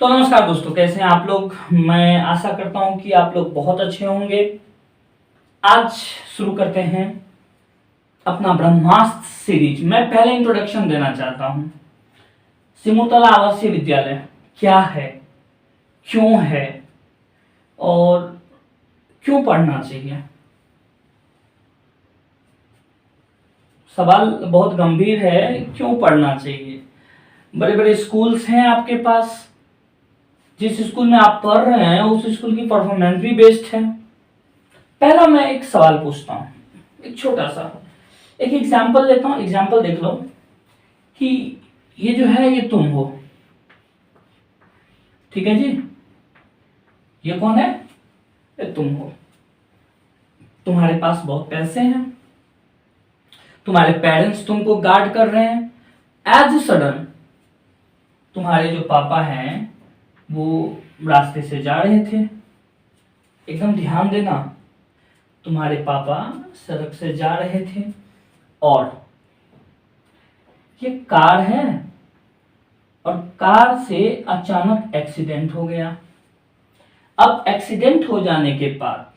तो नमस्कार दोस्तों, कैसे हैं आप लोग। मैं आशा करता हूं कि आप लोग बहुत अच्छे होंगे। आज शुरू करते हैं अपना ब्रह्मास्त्र सीरीज। मैं पहले इंट्रोडक्शन देना चाहता हूं। सिमुलतला आवासीय विद्यालय क्या है, क्यों है और क्यों पढ़ना चाहिए। सवाल बहुत गंभीर है, क्यों पढ़ना चाहिए। बड़े बड़े स्कूल्स हैं आपके पास, जिस स्कूल में आप पढ़ रहे हैं उस स्कूल की परफॉर्मेंस भी बेस्ट है। पहला मैं एक सवाल पूछता हूँ, एक छोटा सा एक एग्जाम्पल लेता हूँ। एग्जाम्पल देख लो कि ये जो है ये तुम हो, ठीक है जी। ये कौन है, ये तुम हो। तुम्हारे पास बहुत पैसे हैं, तुम्हारे पेरेंट्स तुमको गार्ड कर रहे हैं। एज सडन तुम्हारे जो पापा हैं वो रास्ते से जा रहे थे। एकदम ध्यान देना, तुम्हारे पापा सड़क से जा रहे थे और ये कार है और कार से अचानक एक्सीडेंट हो गया। अब एक्सीडेंट हो जाने के बाद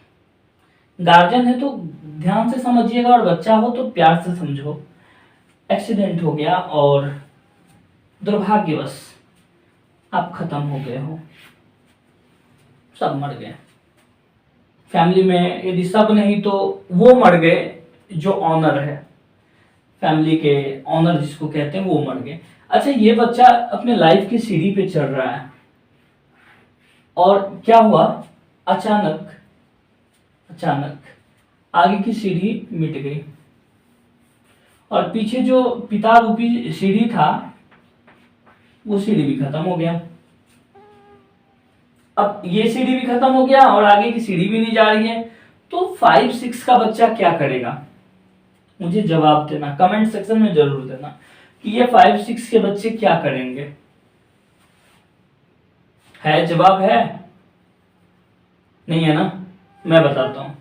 गार्जियन है तो ध्यान से समझिएगा और बच्चा हो तो प्यार से समझो। एक्सीडेंट हो गया और दुर्भाग्यवश आप खत्म हो गए हो, सब मर गए। फैमिली में यदि सब नहीं तो वो मर गए जो ऑनर है, फैमिली के ऑनर जिसको कहते हैं वो मर गए। अच्छा, ये बच्चा अपने लाइफ की सीढ़ी पे चढ़ रहा है और क्या हुआ, अचानक आगे की सीढ़ी मिट गई और पीछे जो पिता रूपी सीढ़ी था वो सीढ़ी भी खत्म हो गया। अब ये सीढ़ी भी खत्म हो गया और आगे की सीढ़ी भी नहीं जा रही है, तो 5-6 का बच्चा क्या करेगा। मुझे जवाब देना, कमेंट सेक्शन में जरूर देना कि ये 5-6 के बच्चे क्या करेंगे। है जवाब है, नहीं है ना। मैं बताता हूं,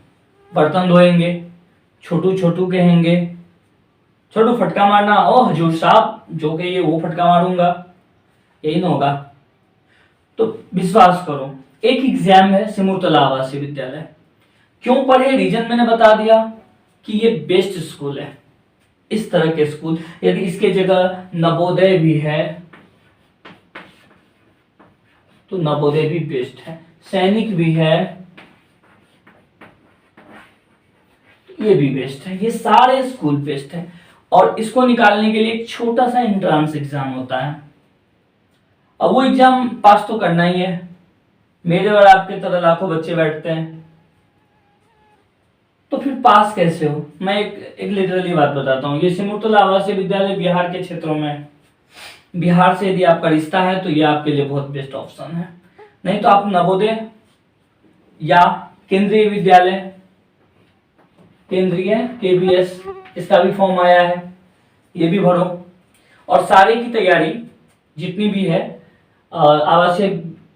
बर्तन धोएंगे, छोटू छोटू कहेंगे, छोटू फटका मारना, ओ हजूर साहब जो कहिए वो फटका मारूंगा, यही ना होगा। तो विश्वास करो, एक एग्जाम है सिमुलतला आवासीय विद्यालय। क्यों पढ़े, रीजन मैंने बता दिया कि ये बेस्ट स्कूल है। इस तरह के स्कूल, यदि इसके जगह नवोदय भी है तो नवोदय भी बेस्ट है, सैनिक भी है ये भी बेस्ट है, ये सारे स्कूल बेस्ट है। और इसको निकालने के लिए एक छोटा सा एंट्रेंस एग्जाम होता है। अब वो एग्जाम पास तो करना ही है। मेरे और आपके तरह लाखों बच्चे बैठते हैं, तो फिर पास कैसे हो। मैं एक लिटरली बात बताता हूँ। ये सिमुलतला आवासीय विद्यालय बिहार के क्षेत्रों में है। बिहार से यदि आपका रिश्ता है तो ये आपके लिए बहुत बेस्ट ऑप्शन है। नहीं तो आप नवोदय या केंद्रीय विद्यालय, केंद्रीय KVS, इसका भी फॉर्म आया है, ये भी भरो। और सारे की तैयारी जितनी भी है आवासीय,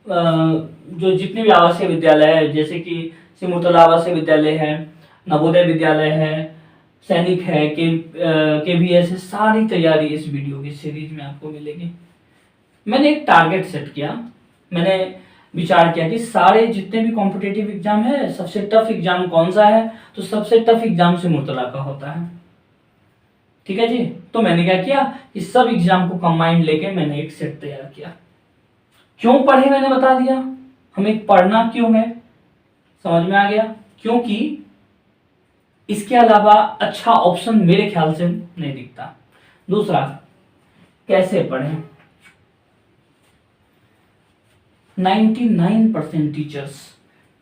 जो जितने भी आवासीय विद्यालय है, जैसे कि सिमुलतला आवासीय विद्यालय है, नवोदय विद्यालय है, सैनिक है, KVS है, सारी तैयारी इस वीडियो की सीरीज में आपको मिलेगी। मैंने एक टारगेट सेट किया, मैंने विचार किया कि सारे जितने भी कॉम्पिटिटिव एग्जाम है सबसे टफ एग्जाम कौन सा है, तो सबसे टफ एग्जाम सिमुलतला का होता है, ठीक है जी। तो मैंने क्या किया, इस सब एग्जाम को कंबाइंड लेके मैंने एक सेट तैयार किया। क्यों पढ़े मैंने बता दिया, हमें पढ़ना क्यों है समझ में आ गया। क्योंकि इसके अलावा अच्छा ऑप्शन मेरे ख्याल से नहीं दिखता। दूसरा, कैसे पढ़ें। 99% टीचर्स,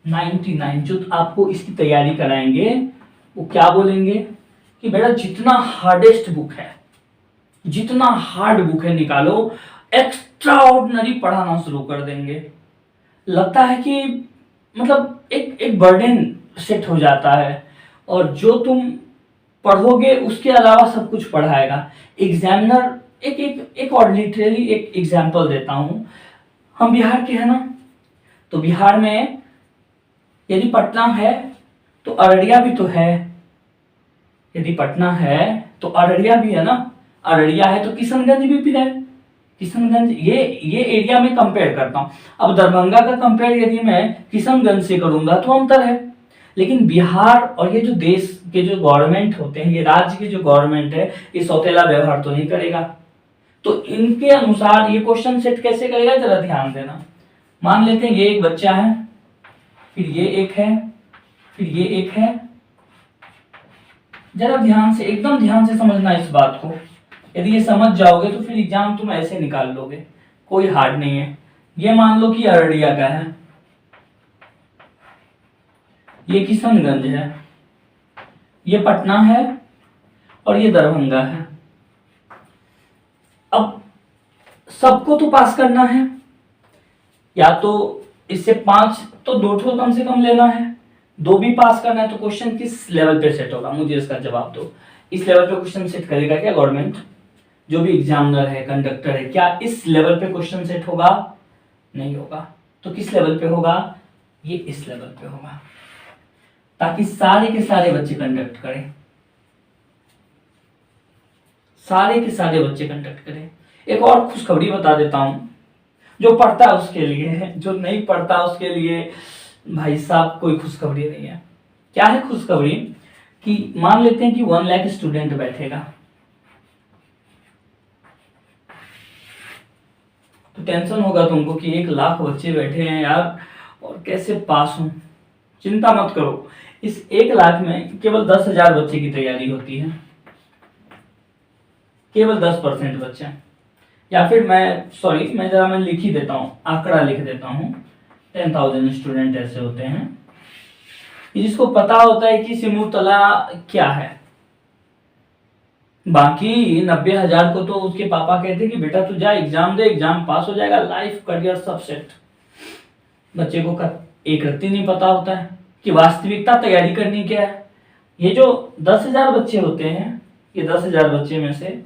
99 जो आपको इसकी तैयारी कराएंगे वो क्या बोलेंगे कि बेटा जितना हार्डेस्ट बुक है, जितना हार्ड बुक है निकालो, एक्स्ट्रा ऑर्डिनरी पढ़ाना शुरू कर देंगे। लगता है कि मतलब एक बर्डन सेट हो जाता है और जो तुम पढ़ोगे उसके अलावा सब कुछ पढ़ाएगा एग्जामिनर। एक और लिटरली एक एग्जांपल देता हूं। हम बिहार के हैं ना, तो बिहार में यदि पटना है तो अररिया भी तो है, यदि पटना है तो अररिया भी है ना, अररिया है तो किशनगंज भी है, किशनगंज ये एरिया में कंपेयर करता हूँ। अब दरभंगा का कंपेयर यदि मैं किशनगंज से करूंगा तो अंतर है, लेकिन बिहार और ये जो देश के जो गवर्नमेंट होते हैं, ये राज्य की जो गवर्नमेंट है, ये सौतेला व्यवहार तो नहीं करेगा। तो इनके अनुसार ये क्वेश्चन सेट कैसे करेगा, जरा ध्यान देना। मान लेते हैं ये एक बच्चा है, फिर ये एक है, फिर ये एक है। जरा ध्यान से, एकदम ध्यान से समझना इस बात को। यदि ये समझ जाओगे तो फिर एग्जाम तुम ऐसे निकाल लोगे, कोई हार्ड नहीं है। ये मान लो कि अररिया का है, ये किशनगंज है, ये पटना है और ये दरभंगा है। अब सबको तो पास करना है, या तो इससे 5 तो 2 ठो कम से कम लेना है, 2 भी पास करना है। तो क्वेश्चन किस लेवल पे सेट होगा, मुझे इसका जवाब दो। इस लेवल पे क्वेश्चन सेट करेगा क्या गवर्नमेंट? जो भी एग्जामिनर है, कंडक्टर है, क्या इस लेवल पे क्वेश्चन सेट होगा? नहीं होगा। तो किस लेवल पे होगा? ये इस लेवल पे होगा, ताकि सारे के सारे बच्चे कंडक्ट करें, सारे के सारे बच्चे कंडक्ट करें। एक और खुशखबरी बता देता हूं, जो पढ़ता है उसके लिए है, जो नहीं पढ़ता उसके लिए भाई साहब कोई खुशखबरी नहीं है। क्या है खुशखबरी? कि मान लेते हैं कि 1 लाख स्टूडेंट बैठेगा, तो टेंशन होगा तुमको कि 1 लाख बच्चे बैठे हैं यार, और कैसे पास हूं। चिंता मत करो, इस 1 लाख में केवल 10,000 बच्चे की तैयारी होती है, केवल 10% बच्चे। या फिर मैं लिख ही देता हूँ, आंकड़ा लिख देता हूँ, 10,000 स्टूडेंट ऐसे होते हैं जिसको पता होता है कि सिमुलतला क्या है। बाकी 90,000 को तो उसके पापा कहते कि बेटा तू जा एग्जाम दे, एग्जाम पास हो जाएगा, लाइफ करियर सब सेट। बच्चे को एक रत्ती नहीं पता होता है कि वास्तविकता तैयारी करनी क्या है। ये जो 10,000 बच्चे होते हैं, ये 10,000 बच्चे में से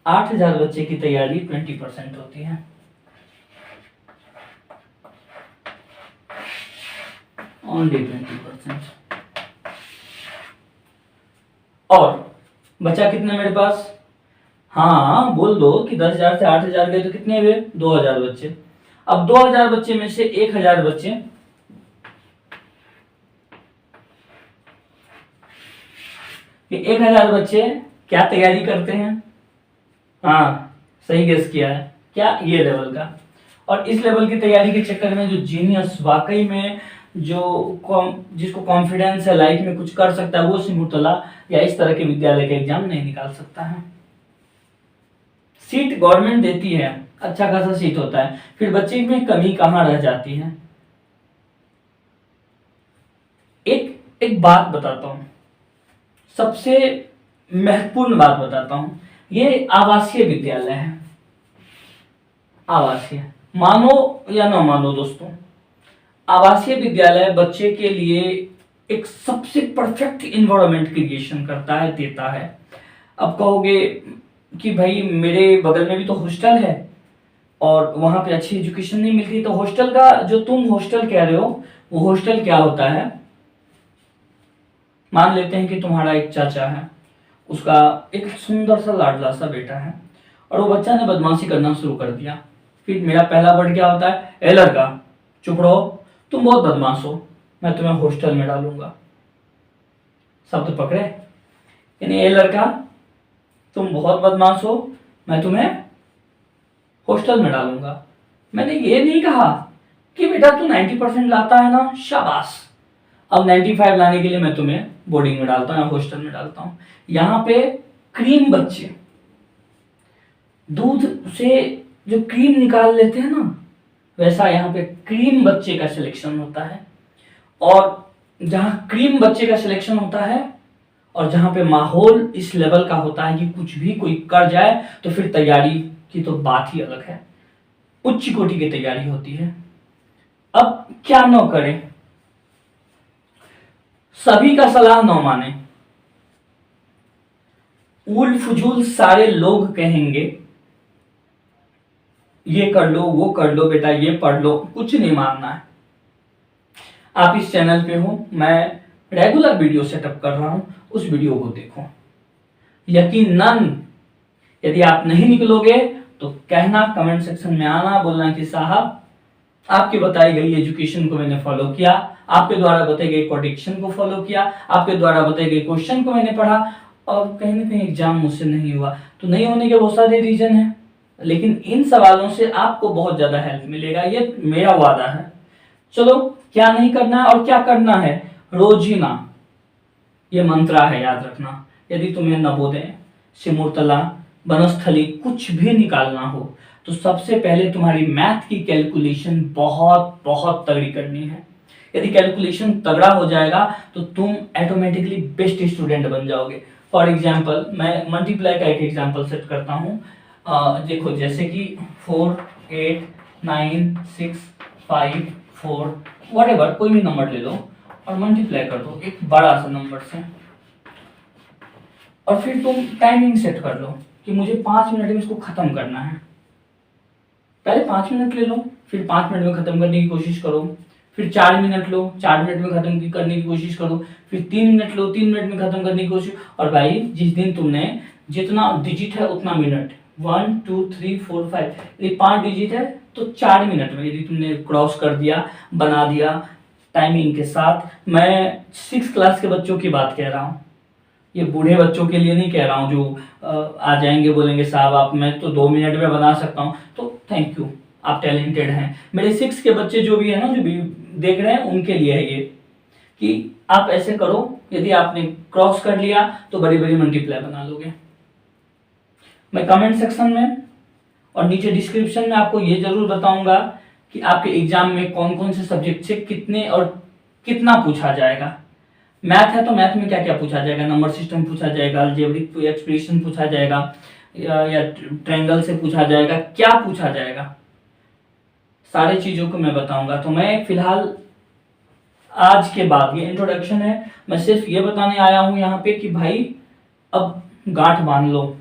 8,000 बच्चे की तैयारी 20% होती है। ओनली 20%। और बचा कितने मेरे पास? हाँ बोल दो कि 10,000 से 8,000 गए तो कितने हुए? 2,000 बच्चे। अब 2,000 बच्चे में से 1,000 बच्चे, ये 1,000 बच्चे क्या तैयारी करते हैं? हाँ सही गेस किया है, क्या? ये लेवल का। और इस लेवल की तैयारी के चक्कर में जो जीनियस वाकई में जिसको कॉन्फिडेंस है लाइफ में कुछ कर सकता है, वो सिमुलतला या इस तरह के विद्यालय का एग्जाम नहीं निकाल सकता है। सीट गवर्नमेंट देती है, अच्छा खासा सीट होता है, फिर बच्चे में कमी कहां रह जाती है। एक बात बताता हूं, सबसे महत्वपूर्ण बात बताता हूं। ये आवासीय विद्यालय है, आवासीय, मानो या ना मानो दोस्तों, आवासीय विद्यालय बच्चे के लिए एक सबसे परफेक्ट इन्वायरमेंट क्रिएशन करता है, देता है। अब कहोगे कि भाई मेरे बगल में भी तो हॉस्टल है और वहां पे अच्छी एजुकेशन नहीं मिलती, तो हॉस्टल का जो तुम हॉस्टल कह रहे हो, वो हॉस्टल क्या होता है? मान लेते हैं कि तुम्हारा एक चाचा है, उसका एक सुंदर सा लाडला सा बेटा है, और वो बच्चा ने बदमाशी करना शुरू कर दिया। फिर मेरा पहला वर्ड क्या होता है? ए लड़का चुप रहो, तुम बहुत बदमाश हो, मैं तुम्हें हॉस्टल में डालूंगा। शब्द पकड़े? यानी ए लड़का तुम बहुत बदमाश हो, मैं तुम्हें हॉस्टल में डालूंगा। मैंने ये नहीं कहा कि बेटा तू 90% लाता है ना, शाबाश, अब 95 लाने के लिए मैं तुम्हें बोर्डिंग में डालता हूँ या हॉस्टल में डालता हूँ। यहाँ पे क्रीम बच्चे दूध से जो क्रीम निकाल लेते हैं ना, वैसा यहाँ पे क्रीम बच्चे का सिलेक्शन होता है। और जहाँ क्रीम बच्चे का सिलेक्शन होता है और जहाँ पे माहौल इस लेवल का होता है कि कुछ भी कोई कर जाए तो फिर तैयारी की तो बात ही अलग है, उच्च कोटि की तैयारी होती है। अब क्या न करें? सभी का सलाह न माने, उल फुजूल सारे लोग कहेंगे ये कर लो, वो कर लो, बेटा ये पढ़ लो, कुछ नहीं मानना है। आप इस चैनल पे हो, मैं रेगुलर वीडियो सेटअप कर रहा हूं, उस वीडियो को देखो। यकीनन यदि आप नहीं निकलोगे तो कहना, कमेंट सेक्शन में आना, बोलना कि साहब आपके बताई गई एजुकेशन को मैंने फॉलो किया, आपके द्वारा बताई गई कोडिक्शन को फॉलो किया, आपके द्वारा बताई गई क्वेश्चन को मैंने पढ़ा, और कहीं ना कहीं एग्जाम मुझसे नहीं हुआ। तो नहीं होने के बहुत सारे रीजन है, लेकिन इन सवालों से आपको बहुत ज्यादा हेल्प मिलेगा, ये मेरा वादा है। चलो, क्या नहीं करना है और क्या करना है। रोजीना ये मंत्रा है, याद रखना। यदि तुम्हें नवोदय, सिमुलतला, वनस्थली कुछ भी निकालना हो तो सबसे पहले तुम्हारी मैथ की कैलकुलेशन बहुत बहुत तगड़ी करनी है। यदि कैलकुलेशन तगड़ा हो जाएगा तो तुम ऑटोमेटिकली बेस्ट स्टूडेंट बन जाओगे। फॉर एग्जाम्पल, मैं मल्टीप्लाई का एक एग्जाम्पल सेट करता हूँ। देखो, जैसे कि 4, 8, 9, 6, 5, 4 व्हाटएवर, कोई भी नंबर ले लो और मल्टीप्लाई कर दो एक बड़ा सा नंबर से, और फिर तुम टाइमिंग सेट कर लो कि मुझे 5 मिनट में इसको खत्म करना है। पहले 5 मिनट ले लो, फिर 5 मिनट में खत्म करने की कोशिश करो, फिर 4 मिनट लो, 4 मिनट में खत्म करने की कोशिश करो, फिर 3 मिनट लो, 3 मिनट में खत्म करने की कोशिश। और भाई, जिस दिन तुमने जितना डिजिट है उतना मिनट, 1 2 3 4 5, यदि 5 डिजिट है तो 4 मिनट में यदि तुमने क्रॉस कर दिया, बना दिया टाइमिंग के साथ। मैं 6 क्लास के बच्चों की बात कह रहा हूँ, ये बूढ़े बच्चों के लिए नहीं कह रहा हूँ जो आ जाएंगे बोलेंगे साहब आप, मैं तो 2 मिनट में बना सकता हूँ। तो थैंक यू, आप टैलेंटेड हैं। मेरे 6 के बच्चे जो भी है ना, जो भी देख रहे हैं, उनके लिए है ये कि आप ऐसे करो, यदि आपने क्रॉस कर लिया तो बड़ी बड़ी मल्टीप्लाई बना लोगे। मैं कमेंट सेक्शन में और नीचे डिस्क्रिप्शन में आपको ये जरूर बताऊंगा कि आपके एग्जाम में कौन कौन से सब्जेक्ट से कितने और कितना पूछा जाएगा। मैथ है तो मैथ में क्या क्या पूछा जाएगा, नंबर सिस्टम पूछा जाएगा, अलजेब्रिक एक्सप्रेशन पूछा जाएगा, या ट्रायंगल से पूछा जाएगा, क्या पूछा जाएगा, सारी चीजों को मैं बताऊंगा। तो मैं फिलहाल आज के बाद, ये इंट्रोडक्शन है, मैं सिर्फ ये बताने आया हूं यहाँ पे कि भाई अब गांठ बांध लो,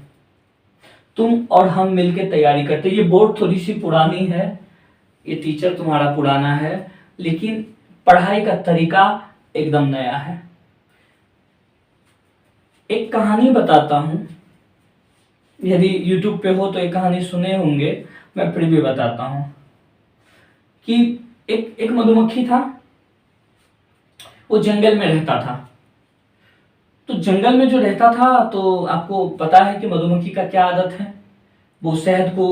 तुम और हम मिलके तैयारी करते। ये बोर्ड थोड़ी सी पुरानी है, ये टीचर तुम्हारा पुराना है, लेकिन पढ़ाई का तरीका एकदम नया है। एक कहानी बताता हूं, यदि YouTube पे हो तो एक कहानी सुने होंगे, मैं फिर भी बताता हूं कि एक मधुमक्खी था, वो जंगल में रहता था। तो जंगल में जो रहता था, तो आपको पता है कि मधुमक्खी का क्या आदत है, वो शहद को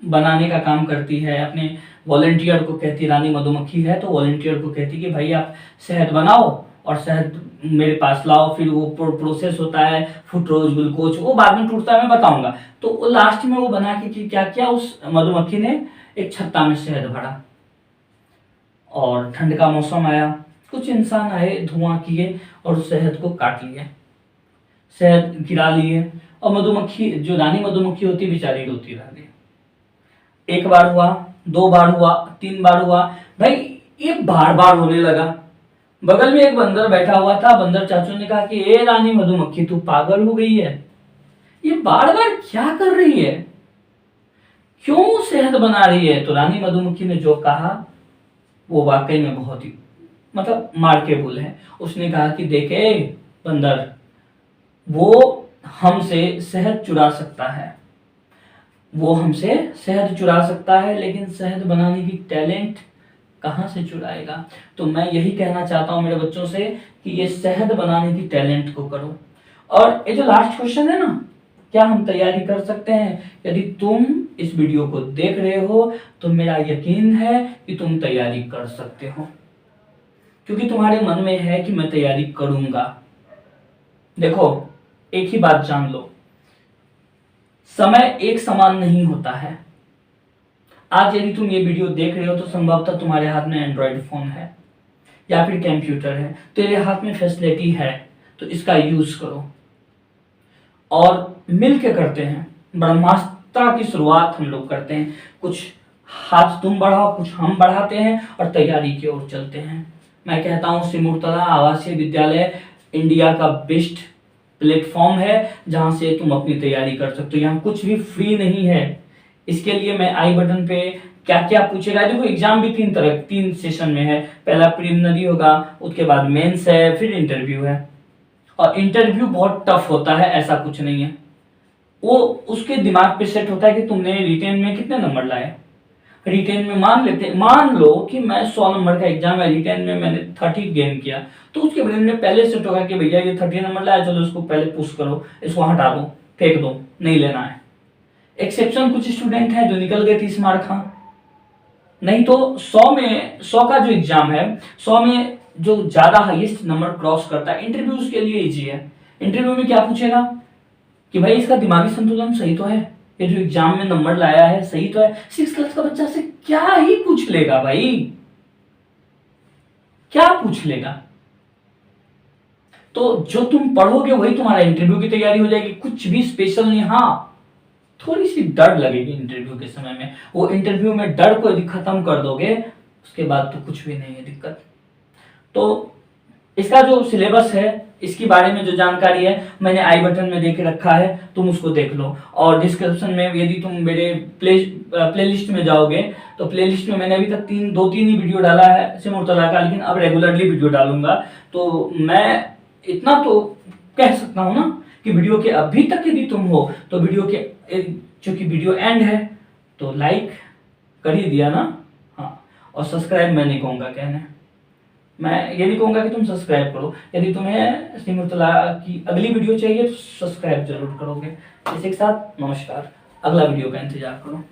बनाने का काम करती है। अपने वॉलंटियर को कहती, रानी मधुमक्खी है तो वॉलंटियर को कहती कि भाई आप शहद बनाओ और शहद मेरे पास लाओ। फिर वो प्रोसेस होता है, फ्रुक्टोज, ग्लूकोज, वो बाद में टूटता है, मैं बताऊंगा। तो लास्ट में वो बना के क्या किया, उस मधुमक्खी ने एक छत्ता में शहद भरा, और ठंड का मौसम आया, कुछ इंसान आए, धुआं किए और उस शहद को काट लिए, शहद गिरा लिए, और मधुमक्खी, जो रानी मधुमक्खी होती, बेचारी रोती रह गई। 1 बार हुआ, 2 बार हुआ, 3 बार हुआ, भाई ये बार बार होने लगा। बगल में एक बंदर बैठा हुआ था, बंदर चाचू ने कहा कि ए रानी मधुमक्खी, तू पागल हो गई है, ये बार बार क्या कर रही है, क्यों शहद बना रही है। तो रानी मधुमक्खी ने जो कहा वो वाकई में बहुत ही मतलब मार्केबल है। उसने कहा कि देखे बंदर, वो हमसे शहद चुरा सकता है, वो हमसे शहद चुरा सकता है, लेकिन शहद बनाने की टैलेंट कहाँ से चुराएगा। तो मैं यही कहना चाहता हूँ मेरे बच्चों से कि ये शहद बनाने की टैलेंट को करो। और ये जो लास्ट क्वेश्चन है ना, क्या हम तैयारी कर सकते हैं, यदि तुम इस वीडियो को देख रहे हो तो मेरा यकीन है कि तुम तैयारी कर सकते हो, क्योंकि तुम्हारे मन में है कि मैं तैयारी करूंगा। देखो, एक ही बात जान लो, समय एक समान नहीं होता है। आज यदि तुम ये वीडियो देख रहे हो तो संभवतः तुम्हारे हाथ में एंड्रॉयड फोन है या फिर कंप्यूटर है, तेरे हाथ में फैसिलिटी है, तो इसका यूज करो और मिलके करते हैं। ब्रह्मास्त्र की शुरुआत हम लोग करते हैं, कुछ हाथ तुम बढ़ाओ, कुछ हम बढ़ाते हैं और तैयारी की ओर चलते हैं। मैं कहता हूँ सिमुलतला आवासीय विद्यालय इंडिया का बेस्ट प्लेटफॉर्म है, जहां से तुम अपनी तैयारी कर सकते हो। यहाँ कुछ भी फ्री नहीं है। इसके लिए मैं आई बटन पे क्या क्या पूछेगा, देखो एग्जाम भी 3 सेशन में है। पहला प्रिलिमिनरी होगा, उसके बाद मेंस है, फिर इंटरव्यू है। और इंटरव्यू बहुत टफ होता है, ऐसा कुछ नहीं है। वो उसके दिमाग पे सेट होता है कि तुमने रिटेन में कितने नंबर लाए। रिटेन में मान लो कि मैं 100 नंबर का एग्जाम है, रिटेन में मैंने 30 गेन किया, तो उसके ब्रेन में पहले सेट होगा कि भैया ये 30 नंबर लाया, चलो इसको पहले पुश करो, इसको हटा दो, फेंक दो, नहीं लेना है। एक्सेप्शन कुछ स्टूडेंट हैं जो निकल गए 30 मार्क, हाँ, नहीं तो 100 का जो एग्जाम है, 100 में जो ज्यादा हाईएस्ट नंबर क्रॉस करता है, इंटरव्यूज के लिए इजी है। इंटरव्यू में क्या पूछेगा कि भाई इसका दिमागी संतुलन सही तो है, ये जो एग्जाम में नंबर लाया है सही तो है। 6 क्लास का बच्चा से क्या ही पूछ लेगा भाई, क्या पूछ लेगा। तो जो तुम पढ़ोगे वही तुम्हारा इंटरव्यू की तैयारी हो जाएगी, कुछ भी स्पेशल नहीं। हाँ, थोड़ी सी डर लगेगी इंटरव्यू के समय में, वो इंटरव्यू में डर को यदि खत्म कर दोगे उसके बाद तो कुछ भी नहीं है दिक्कत। तो इसका जो सिलेबस है, इसके बारे में जो जानकारी है मैंने आई बटन में देके रखा है, तुम उसको देख लो। और डिस्क्रिप्शन में यदि तुम मेरे प्लेलिस्ट में जाओगे तो प्लेलिस्ट में मैंने अभी तक 2-3 ही वीडियो डाला है सिमुलतला का, लेकिन अब रेगुलरली वीडियो डालूंगा। तो मैं इतना तो कह सकता हूँ ना कि वीडियो के अभी तक यदि तुम हो तो वीडियो के, चूंकि वीडियो एंड है तो लाइक कर ही दिया ना, हाँ, और सब्सक्राइब मैं नहीं कहूँगा कहने, मैं ये नहीं कहूँगा कि तुम सब्सक्राइब करो। यदि तुम्हें सिमुलतला की अगली वीडियो चाहिए तो सब्सक्राइब जरूर करोगे। इसी के साथ नमस्कार, अगला वीडियो का इंतजार करो।